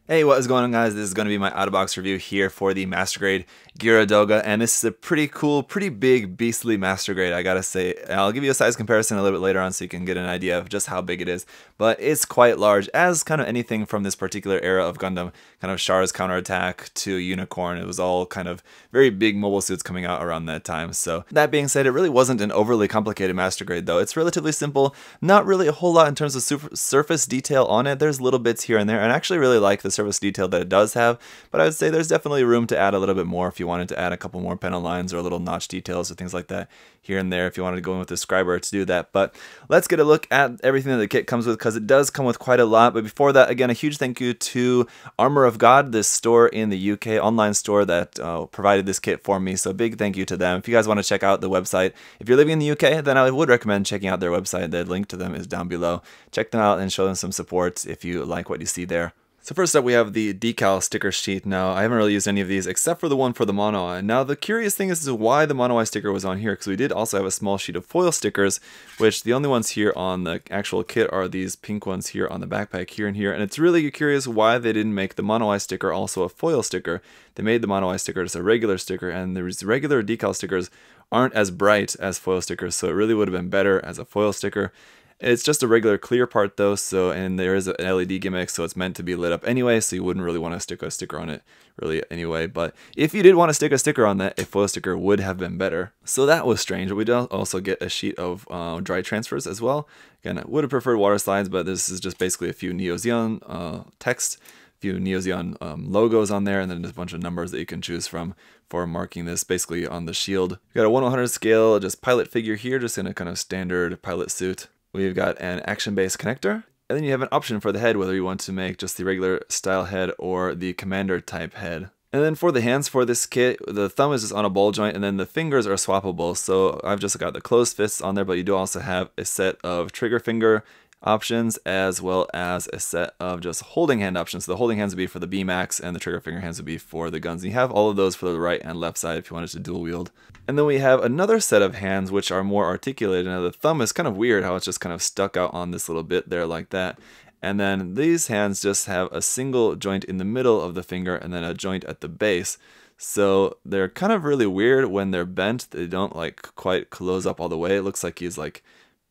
Hey, what is going on, guys? This is going to be my out-of-box review here for the Master Grade Geara Doga, and this is a pretty cool, pretty big, beastly Master Grade, I gotta say. I'll give you a size comparison a little bit later on so you can get an idea of just how big it is, but it's quite large, as kind of anything from this particular era of Gundam, kind of Char's Counterattack to Unicorn. It was all kind of very big mobile suits coming out around that time. So that being said, it really wasn't an overly complicated Master Grade, though. It's relatively simple, not really a whole lot in terms of surface detail on it. There's little bits here and there, and I actually really like the surface detail that it does have, but I would say there's definitely room to add a little bit more if you wanted to add a couple more panel lines or little notch details or things like that here and there if you wanted to go in with the scriber to do that. But let's get a look at everything that the kit comes with, because it does come with quite a lot. But before that, again, a huge thank you to Armour of God, this store in the UK, online store that provided this kit for me. So big thank you to them. If you guys want to check out the website, if you're living in the UK, then I would recommend checking out their website. The link to them is down below. Check them out and show them some support if you like what you see there. So first up, we have the Decal sticker sheet. Now, I haven't really used any of these except for the one for the mono eye. Now, the curious thing is why the mono eye sticker was on here, because we did also have a small sheet of foil stickers, which the only ones here on the actual kit are these pink ones here on the backpack here and here. And it's really curious why they didn't make the mono eye sticker also a foil sticker. They made the mono eye sticker just a regular sticker, and the regular Decal stickers aren't as bright as foil stickers, so it really would have been better as a foil sticker. It's just a regular clear part though, and there is an LED gimmick, so it's meant to be lit up anyway, so you wouldn't really want to stick a sticker on it really anyway. But if you did want to stick a sticker on that, a foil sticker would have been better. So that was strange. We did also get a sheet of dry transfers as well. Again, I would have preferred water slides, but this is just basically a few Neo Zeon text, a few Neo Zeon logos on there, and then just a bunch of numbers that you can choose from for marking this basically on the shield. You got a 1/100 scale, just pilot figure here, just in a kind of standard pilot suit. We've got an action-based connector, and then you have an option for the head, whether you want to make just the regular style head or the commander type head. And then for the hands for this kit, the thumb is just on a ball joint, and then the fingers are swappable. So I've just got the closed fists on there, but you do also have a set of trigger finger options as well as a set of just holding hand options. So the holding hands would be for the B-Max and the trigger finger hands would be for the guns. And you have all of those for the right and left side if you wanted to dual wield. And then we have another set of hands which are more articulated. Now the thumb is kind of weird how it's just kind of stuck out on this little bit there like that. And then these hands just have a single joint in the middle of the finger and then a joint at the base. So they're kind of really weird when they're bent. They don't like quite close up all the way. It looks like he's like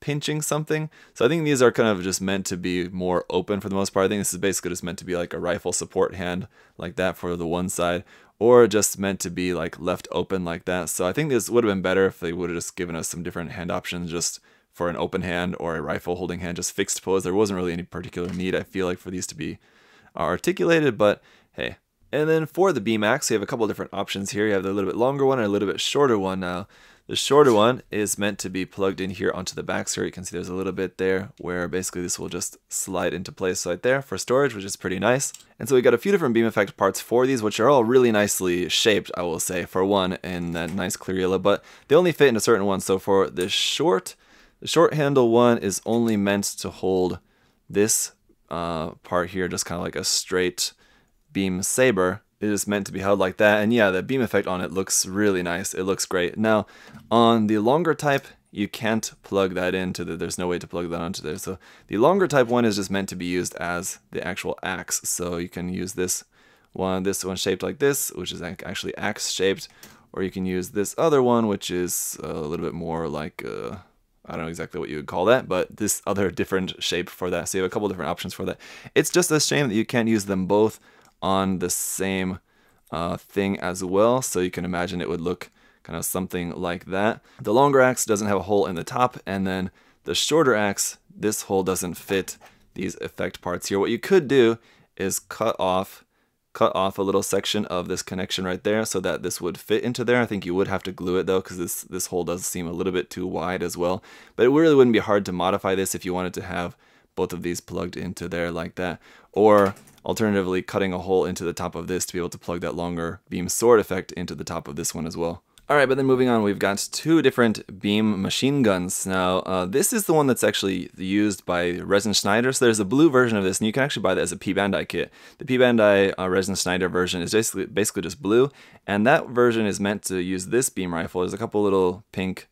pinching something. So I think these are kind of just meant to be more open for the most part. I think this is basically just meant to be like a rifle support hand like that for the one side, or just meant to be like left open like that. So I think this would have been better if they would have just given us some different hand options just for an open hand or a rifle holding hand, just fixed pose. There wasn't really any particular need, I feel like, for these to be articulated, but hey. And then for the B-Max, you have a couple different options here. You have the little bit longer one and a little bit shorter one. Now, the shorter one is meant to be plugged in here onto the back, so you can see there's a little bit there where basically this will just slide into place right there for storage, which is pretty nice. And so we got a few different beam effect parts for these, which are all really nicely shaped, I will say, for one, in that nice clear yellow, but they only fit in a certain one. So for the short handle one is only meant to hold this part here, just kind of like a straight beam saber. It is meant to be held like that, and yeah, the beam effect on it looks really nice. It looks great. Now, on the longer type, you can't plug that into there's no way to plug that onto there. So the longer type one is just meant to be used as the actual axe. So you can use this one shaped like this, which is actually axe shaped, or you can use this other one, which is a little bit more like I don't know exactly what you would call that, but this other different shape for that. So you have a couple different options for that. It's just a shame that you can't use them both on the same thing as well, so you can imagine it would look kind of something like that. The longer axe doesn't have a hole in the top, and then the shorter axe, this hole doesn't fit these effect parts here. What you could do is cut off a little section of this connection right there so that this would fit into there. I think you would have to glue it though, because this hole does seem a little bit too wide as well. But it really wouldn't be hard to modify this if you wanted to have both of these plugged into there like that, or alternatively cutting a hole into the top of this to be able to plug that longer beam sword effect into the top of this one as well. Alright, but then moving on, we've got two different beam machine guns. Now, this is the one that's actually used by Resin Schneider. So there's a blue version of this, and you can actually buy that as a P Bandai kit. The P Bandai Resin Schneider version is basically just blue, and that version is meant to use this beam rifle. There's a couple little pink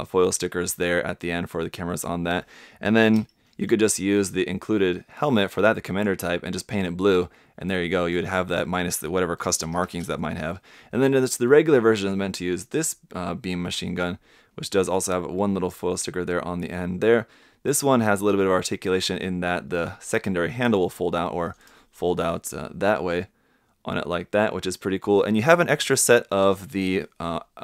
foil stickers there at the end for the cameras on that. And then you could just use the included helmet for that, the commander type, and just paint it blue. And there you go, you would have that minus the whatever custom markings that might have. And then it's the regular version is meant to use this beam machine gun, which does also have one little foil sticker there on the end there. This one has a little bit of articulation in that the secondary handle will fold out that way on it like that, which is pretty cool. And you have an extra set of the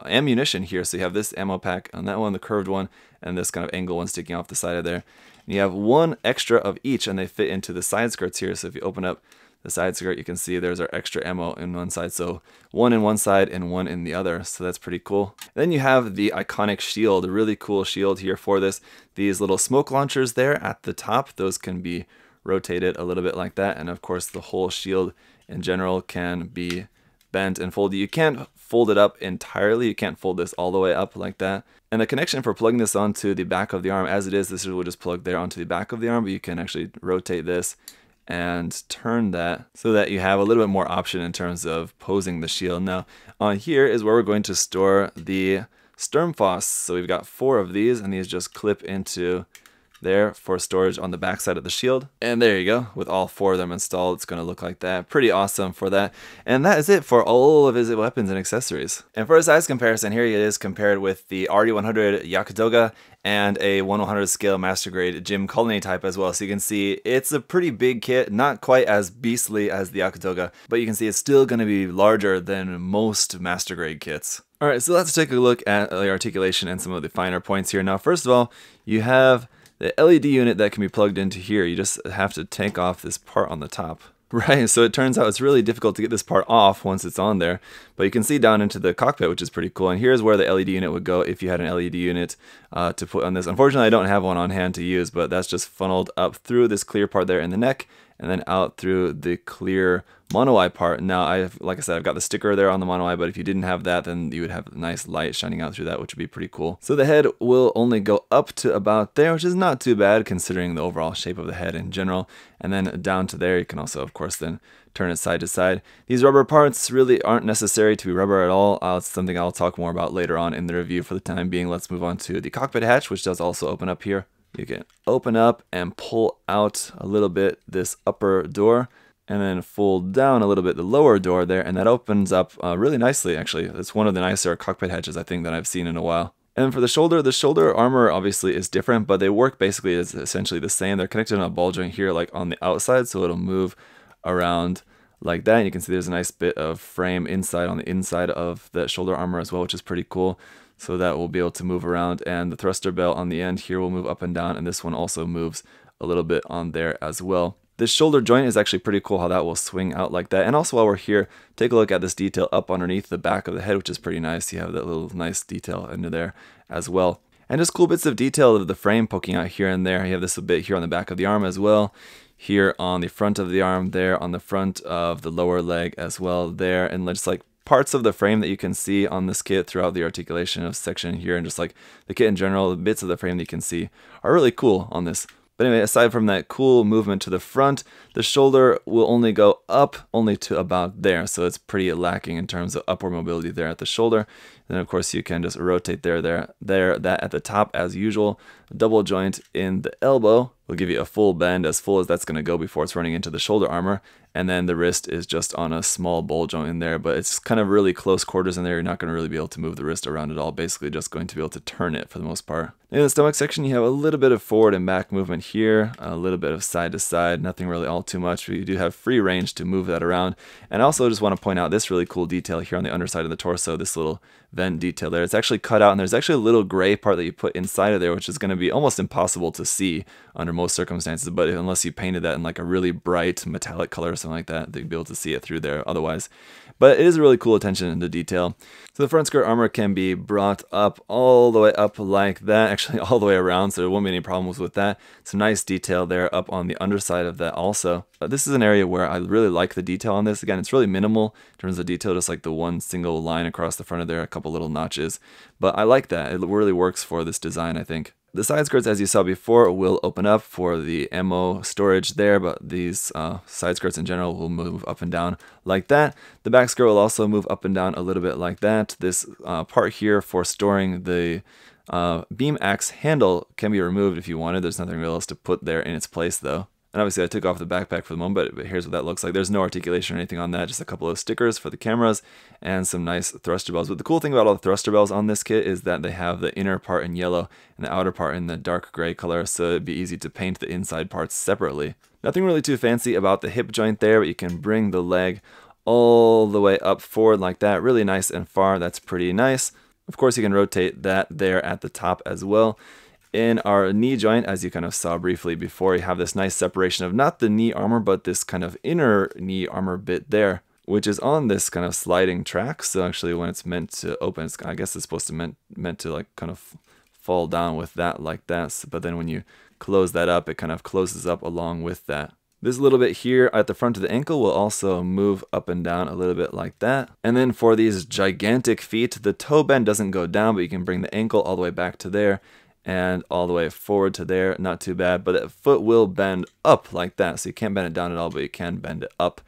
ammunition here. So you have this ammo pack on that one, the curved one, and this kind of angle one sticking off the side of there. And you have one extra of each, and they fit into the side skirts here. So if you open up the side skirt, you can see there's our extra ammo in one side. So one in one side and one in the other. So that's pretty cool. And then you have the iconic shield, a really cool shield here for this. These little smoke launchers there at the top, those can be rotated a little bit like that. And of course the whole shield in general can be bent and folded. You can't fold it up entirely. You can't fold this all the way up like that. And the connection for plugging this onto the back of the arm, as it is, this will just plug there onto the back of the arm, but you can actually rotate this and turn that so that you have a little bit more option in terms of posing the shield. Now on here is where we're going to store the Sturmfaust. So we've got 4 of these, and these just clip into there for storage on the back side of the shield. And there you go, with all 4 of them installed, it's going to look like that. Pretty awesome for that. And that is it for all of his weapons and accessories. And for a size comparison, here he is compared with the RD100 ZakuAurelius and a 1/100 scale master grade Jim Colony type as well. So you can see it's a pretty big kit, not quite as beastly as the ZakuAurelius, but you can see it's still going to be larger than most master grade kits. Alright, so let's take a look at the articulation and some of the finer points here. Now first of all, you have the LED unit that can be plugged into here. You just have to take off this part on the top. Right, so it turns out it's really difficult to get this part off once it's on there, but you can see down into the cockpit, which is pretty cool. And here's where the LED unit would go if you had an LED unit to put on this. Unfortunately, I don't have one on hand to use, but that's just funneled up through this clear part there in the neck, and then out through the clear mono eye part. Now, like I said, I've got the sticker there on the mono eye, but if you didn't have that, then you would have nice light shining out through that, which would be pretty cool. So the head will only go up to about there, which is not too bad considering the overall shape of the head in general. And then down to there, you can also, of course, then turn it side to side. These rubber parts really aren't necessary to be rubber at all. It's something I'll talk more about later on in the review. For the time being, let's move on to the cockpit hatch, which does also open up here. You can open up and pull out a little bit this upper door, and then fold down a little bit the lower door there, and that opens up really nicely, actually. It's one of the nicer cockpit hatches, I think, that I've seen in a while. And for the shoulder armor obviously is different, but they work basically as essentially the same. They're connected on a ball joint here, like on the outside, so it'll move around like that. And you can see there's a nice bit of frame inside on the inside of that shoulder armor as well, which is pretty cool. So that will be able to move around, and the thruster belt on the end here will move up and down, and this one also moves a little bit on there as well. This shoulder joint is actually pretty cool how that will swing out like that. And also while we're here, take a look at this detail up underneath the back of the head, which is pretty nice. You have that little nice detail into there as well. And just cool bits of detail of the frame poking out here and there. You have this a bit here on the back of the arm as well. Here on the front of the arm there, on the front of the lower leg as well there. And just like parts of the frame that you can see on this kit throughout the articulation of section here, and just like the kit in general, the bits of the frame that you can see are really cool on this. But anyway, aside from that cool movement to the front, the shoulder will only go up only to about there. So it's pretty lacking in terms of upward mobility there at the shoulder. Then of course you can just rotate that at the top as usual. Double joint in the elbow will give you a full bend, as full as that's going to go before it's running into the shoulder armor. And then the wrist is just on a small bowl joint in there, but it's kind of really close quarters in there. You're not going to really be able to move the wrist around at all. Basically just going to be able to turn it for the most part. In the stomach section, you have a little bit of forward and back movement here, a little bit of side to side, nothing really all too much, but you do have free range to move that around. And I also just want to point out this really cool detail here on the underside of the torso, this little vent detail there. It's actually cut out, and there's actually a little gray part that you put inside of there, which is going to be almost impossible to see under most circumstances, but unless you painted that in like a really bright metallic color or something like that, you'd be able to see it through there otherwise. But it is a really cool attention to detail. So the front skirt armor can be brought up all the way up like that, actually all the way around, so there won't be any problems with that. Some nice detail there up on the underside of that also. This is an area where I really like the detail on this. Again, it's really minimal in terms of detail, just like the one single line across the front of there, a couple little notches. But I like that. It really works for this design, I think. The side skirts, as you saw before, will open up for the ammo storage there, but these side skirts in general will move up and down like that. The back skirt will also move up and down a little bit like that. This part here for storing the beam axe handle can be removed if you wanted. There's nothing else to put there in its place though. And obviously I took off the backpack for the moment, but here's what that looks like. There's no articulation or anything on that, just a couple of stickers for the cameras and some nice thruster bells. But the cool thing about all the thruster bells on this kit is that they have the inner part in yellow and the outer part in the dark gray color, so it'd be easy to paint the inside parts separately. Nothing really too fancy about the hip joint there, but you can bring the leg all the way up forward like that, really nice and far. That's pretty nice. Of course, you can rotate that there at the top as well. In our knee joint, as you kind of saw briefly before, you have this nice separation of not the knee armor, but this kind of inner knee armor bit there, which is on this kind of sliding track. So actually when it's meant to open, I guess it's supposed to meant to like kind of fall down with that like that. But then when you close that up, it kind of closes up along with that. This little bit here at the front of the ankle will also move up and down a little bit like that. And then for these gigantic feet, the toe bend doesn't go down, but you can bring the ankle all the way back to there and all the way forward to there. Not too bad, but the foot will bend up like that. So you can't bend it down at all, but you can bend it up.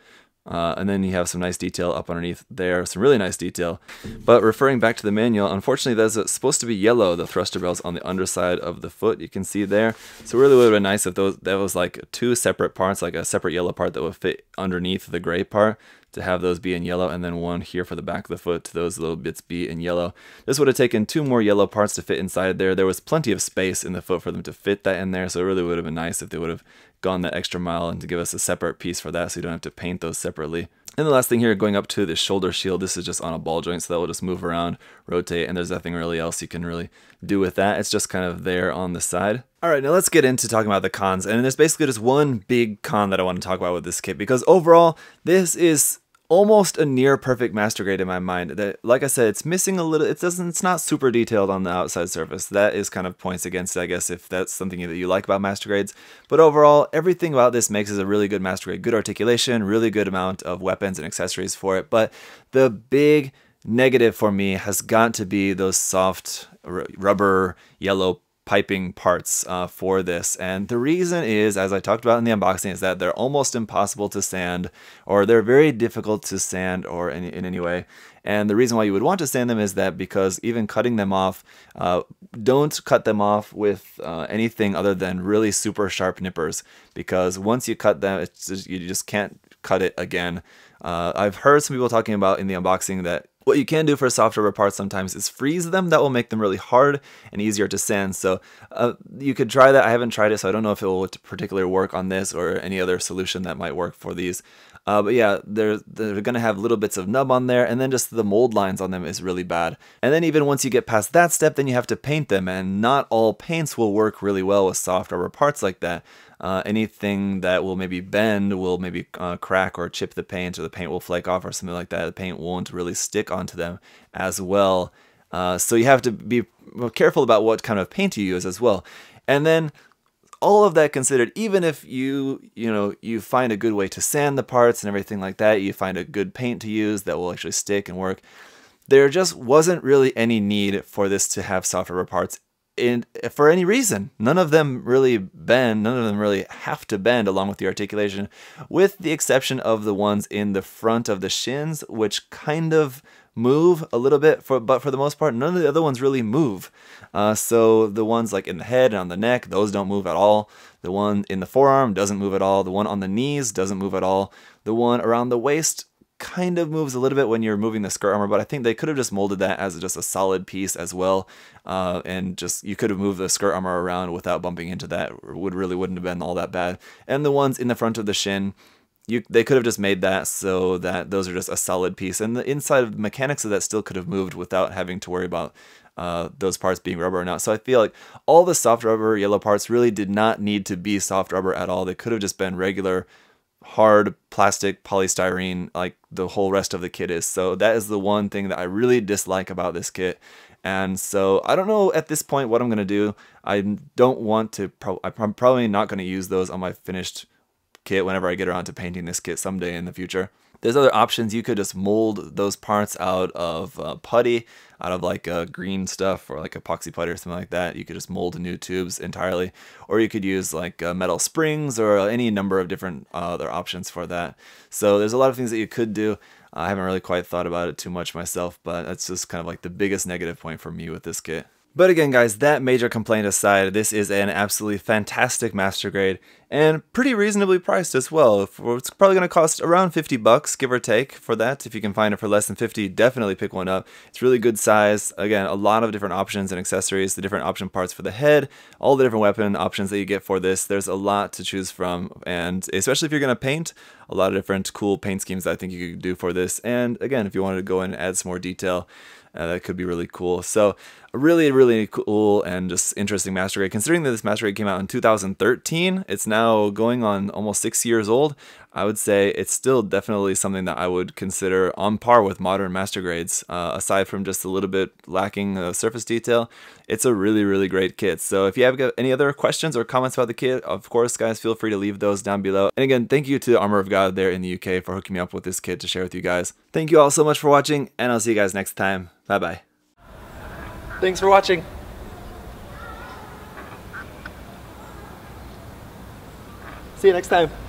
And then you have some nice detail up underneath there, some really nice detail. But referring back to the manual, unfortunately that's supposed to be yellow, the thruster bells on the underside of the foot, you can see there. So it really would have been nice if that was like two separate parts, like a separate yellow part that would fit underneath the gray part, to have those be in yellow, and then one here for the back of the foot to those little bits be in yellow. This would have taken two more yellow parts to fit inside there. There was plenty of space in the foot for them to fit that in there, so it really would have been nice if they would have gone that extra mile and to give us a separate piece for that so you don't have to paint those separately. And the last thing here, going up to the shoulder shield, this is just on a ball joint, so that will just move around, rotate, and there's nothing really else you can really do with that. It's just kind of there on the side. Alright, now let's get into talking about the cons, and there's basically just one big con that I want to talk about with this kit, because overall, this is almost a near perfect master grade in my mind. That, like I said, it's missing a little. It's not super detailed on the outside surface. That is kind of points against it, I guess, if that's something that you like about master grades. But overall, everything about this makes it a really good master grade. Good articulation, really good amount of weapons and accessories for it. But the big negative for me has got to be those soft rubber yellow piping parts for this, and the reason is, as I talked about in the unboxing, is that they're almost impossible to sand, or they're very difficult to sand or in any way. And the reason why you would want to sand them is that because even cutting them off, don't cut them off with anything other than really super sharp nippers, because once you cut them, you just can't cut it again. I've heard some people talking about in the unboxing that what you can do for soft rubber parts sometimes is freeze them. That will make them really hard and easier to sand. So you could try that. I haven't tried it, so I don't know if it will particularly work on this or any other solution that might work for these. But yeah, they're going to have little bits of nub on there, and then just the mold lines on them is really bad. And then even once you get past that step, then you have to paint them, and not all paints will work really well with soft rubber parts like that. Anything that will maybe bend will maybe crack or chip the paint, or the paint will flake off or something like that. The paint won't really stick onto them as well. So you have to be careful about what kind of paint you use as well. And then all of that considered, even if you find a good way to sand the parts and everything like that, you find a good paint to use that will actually stick and work, there just wasn't really any need for this to have soft rubber parts for any reason. None of them really bend, none of them really have to bend along with the articulation, with the exception of the ones in the front of the shins, which kind of move a little bit, but for the most part, none of the other ones really move. So the ones like in the head and on the neck, those don't move at all. The one in the forearm doesn't move at all. The one on the knees doesn't move at all. The one around the waist kind of moves a little bit when you're moving the skirt armor, but I think they could have just molded that as just a solid piece as well, and just you could have moved the skirt armor around without bumping into that. Wouldn't have been all that bad. And the ones in the front of the shin, they could have just made that so that those are just a solid piece, and the inside of the mechanics of that still could have moved without having to worry about those parts being rubber or not. So I feel like all the soft rubber yellow parts really did not need to be soft rubber at all. They could have just been regular hard plastic polystyrene like the whole rest of the kit is. So that is the one thing that I really dislike about this kit. And so I don't know at this point what I'm going to do. I don't want to, I'm probably not going to use those on my finished kit whenever I get around to painting this kit someday in the future. There's other options. You could just mold those parts out of putty, out of like green stuff or like epoxy putty or something like that. You could just mold new tubes entirely, or you could use like metal springs or any number of different other options for that. So there's a lot of things that you could do. I haven't really quite thought about it too much myself, but that's just kind of like the biggest negative point for me with this kit. But again, guys, that major complaint aside, this is an absolutely fantastic master grade and pretty reasonably priced as well. It's probably going to cost around 50 bucks, give or take, for that. If you can find it for less than 50, definitely pick one up. It's really good size. Again, a lot of different options and accessories, the different option parts for the head, all the different weapon options that you get for this. There's a lot to choose from, and especially if you're going to paint, a lot of different cool paint schemes that I think you could do for this. And again, if you wanted to go in and add some more detail, that could be really cool. So a really cool and just interesting master grade. Considering that this master grade came out in 2013, it's now going on almost 6 years old. I would say it's still definitely something that I would consider on par with modern master grades. Aside from just a little bit lacking surface detail, it's a really great kit. So if you have got any other questions or comments about the kit, of course, guys, feel free to leave those down below. And again, thank you to Armour of God there in the UK for hooking me up with this kit to share with you guys. Thank you all so much for watching, and I'll see you guys next time. Bye bye. Thanks for watching. See you next time.